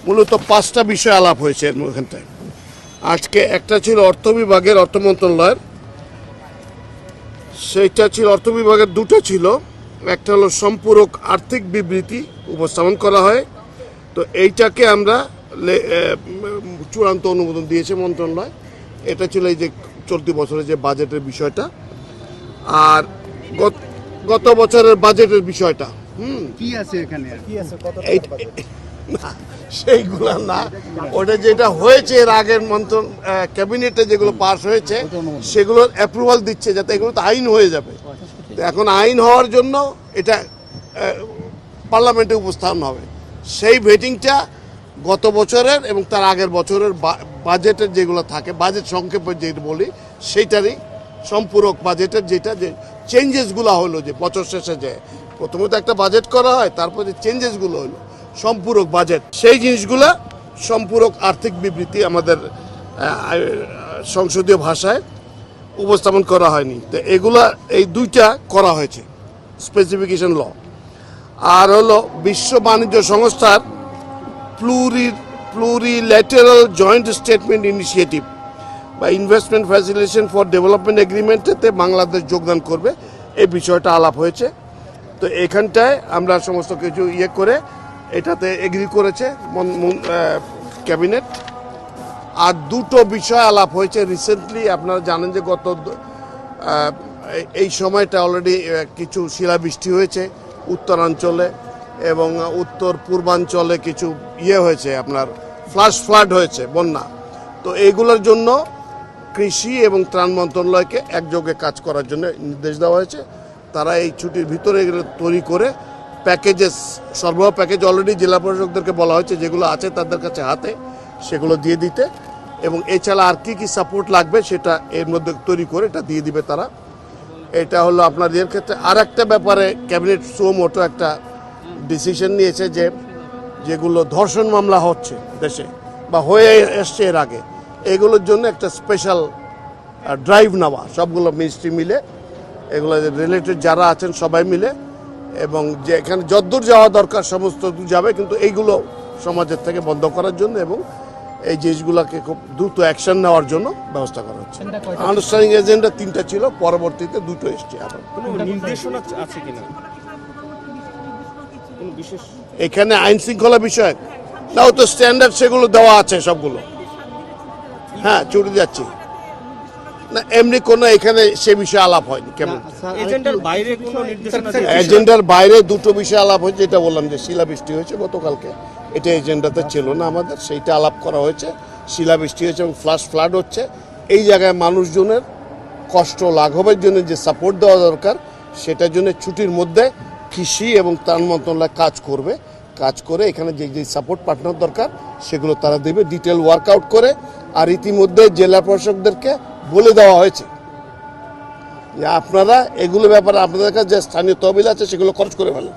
মূলত 5টা বিষয় আলাপ হয়েছে এর মধ্যে। আজকে একটা ছিল অর্থ বিভাগের, অর্থ মন্ত্রণালয়ের, সেইটা ছিল অর্থ বিভাগের, দুটো ছিল। একটা হলো সম্পূরক আর্থিক বিবৃতি উপস্থাপন করা হয়, তো এইটাকে আমরা চূড়ান্ত অনুমোদন দিয়েছে মন্ত্রণালয়। এটা ছিল এই যে চলতি বছরের যে বাজেটের বিষয়টা, আর গত বছরের বাজেটের বিষয়টা। কি আছে এখানে, কি আছে, সেইগুলো না, ওটা যেটা হয়েছে এর আগের ক্যাবিনেটে যেগুলো পাস হয়েছে সেগুলোর অ্যাপ্রুভাল দিচ্ছে, যাতে এগুলো তো আইন হয়ে যাবে। তো এখন আইন হওয়ার জন্য এটা পার্লামেন্টে উপস্থাপন হবে। সেই ভেটিংটা গত বছরের এবং তার আগের বছরের বাজেটের যেগুলো থাকে, বাজেট সংক্ষেপে যেটা বলি, সেইটারই সম্পূরক বাজেটের যেটা যে চেঞ্জেসগুলো হলো, যে বছর শেষে যে প্রথমে তো একটা বাজেট করা হয়, তারপর যে চেঞ্জেসগুলো হলো সম্পূরক বাজেট, সেই জিনিসগুলো সম্পূরক আর্থিক বিবৃতি আমাদের সংসদীয় ভাষায় উপস্থাপন করা হয়নি। তো এগুলা এই দুইটা করা হয়েছে, স্পেসিফিকেশন ল। আর হলো বিশ্ব বাণিজ্য সংস্থার প্লুরিল্যাটারাল জয়েন্ট স্টেটমেন্ট ইনিশিয়েটিভ বা ইনভেস্টমেন্ট ফ্যাসিলিটেশন ফর ডেভেলপমেন্ট এগ্রিমেন্টেতে বাংলাদেশ যোগদান করবে, এই বিষয়টা আলাপ হয়েছে। তো এখানটায় আমরা সমস্ত কিছু করে এটাতে এগ্রি করেছে ক্যাবিনেট। আর দুটো বিষয় আলাপ হয়েছে রিসেন্টলি। আপনারা জানেন যে গত এই সময়টা অলরেডি কিছু শিলাবৃষ্টি হয়েছে উত্তরাঞ্চলে, এবং উত্তর পূর্বাঞ্চলে কিছু হয়েছে, আপনার ফ্লাড হয়েছে, বন্যা। তো এইগুলোর জন্য কৃষি এবং ত্রাণ মন্ত্রণালয়কে একযোগে কাজ করার জন্য নির্দেশ দেওয়া হয়েছে। তারা এই ছুটির ভিতরে এগুলো তৈরি করে প্যাকেজেস, সরবরাহ প্যাকেজ অলরেডি জেলা প্রশাসকদেরকে বলা হয়েছে, যেগুলো আছে তাদের কাছে হাতে সেগুলো দিয়ে দিতে, এবং এছাড়া আর কি সাপোর্ট লাগবে সেটা এর মধ্যে তৈরি করে এটা দিয়ে দিবে তারা। এটা হলো আপনার এর ক্ষেত্রে। আর একটা ব্যাপারে ক্যাবিনেট সুমোটো একটা ডিসিশন নিয়েছে, যে যেগুলো ধর্ষণ মামলা হচ্ছে দেশে বা হয়ে এসছে এর আগে, এগুলোর জন্য একটা স্পেশাল ড্রাইভ নেওয়া, সবগুলো মিনিস্ট্রি মিলে, এগুলো রিলেটেড যারা আছেন সবাই মিলে, এবং যে এখানে যদ্দূর যাওয়া দরকার সমস্ত দূর যাবে, কিন্তু এইগুলো সমাজের থেকে বন্ধ করার জন্য এবং এই জিনিসগুলোকে খুব দ্রুত অ্যাকশন নেওয়ার জন্য ব্যবস্থা করা হচ্ছে। আনুষ্ঠানিক এজেন্ডা 3টা ছিল, পরবর্তীতে 2টো এসছে। নির্দেশনা আছে কিনা বিশেষ এখানে আইন শৃঙ্খলা বিষয়ক নাও তো স্ট্যান্ডার্ড সেগুলো দেওয়া আছে সবগুলো। হ্যাঁ, ছুটে যাচ্ছি না, এমনি কোনো এখানে সে বিষয়ে আলাপ হয়নি। কেমন এজেন্ডার বাইরে দুটো বিষয় আলাপ হয়েছে, যেটা বললাম যে শিলাবৃষ্টি হয়েছে গতকালকে, এটা এজেন্ডাতে ছিল না আমাদের, সেইটা আলাপ করা হয়েছে। শিলাবৃষ্টি হয়েছে এবং ফ্লাড হচ্ছে, এই জায়গায় মানুষজনের কষ্ট লাঘবের জন্য যে সাপোর্ট দেওয়া দরকার, সেটার জন্য ছুটির মধ্যে কৃষি এবং ত্রাণ মন্ত্রণালয় কাজ করে এখানে যে সাপোর্ট পাঠানোর দরকার সেগুলো তারা দেবে, ডিটেল ওয়ার্কআউট করে। আর ইতিমধ্যে জেলা প্রশাসকদেরকে বলে দেওয়া হয়েছে যে আপনারা এগুলো ব্যাপারে আপনাদের কাছে যে স্থানীয় তহবিল আছে সেগুলো খরচ করে ফেলেন।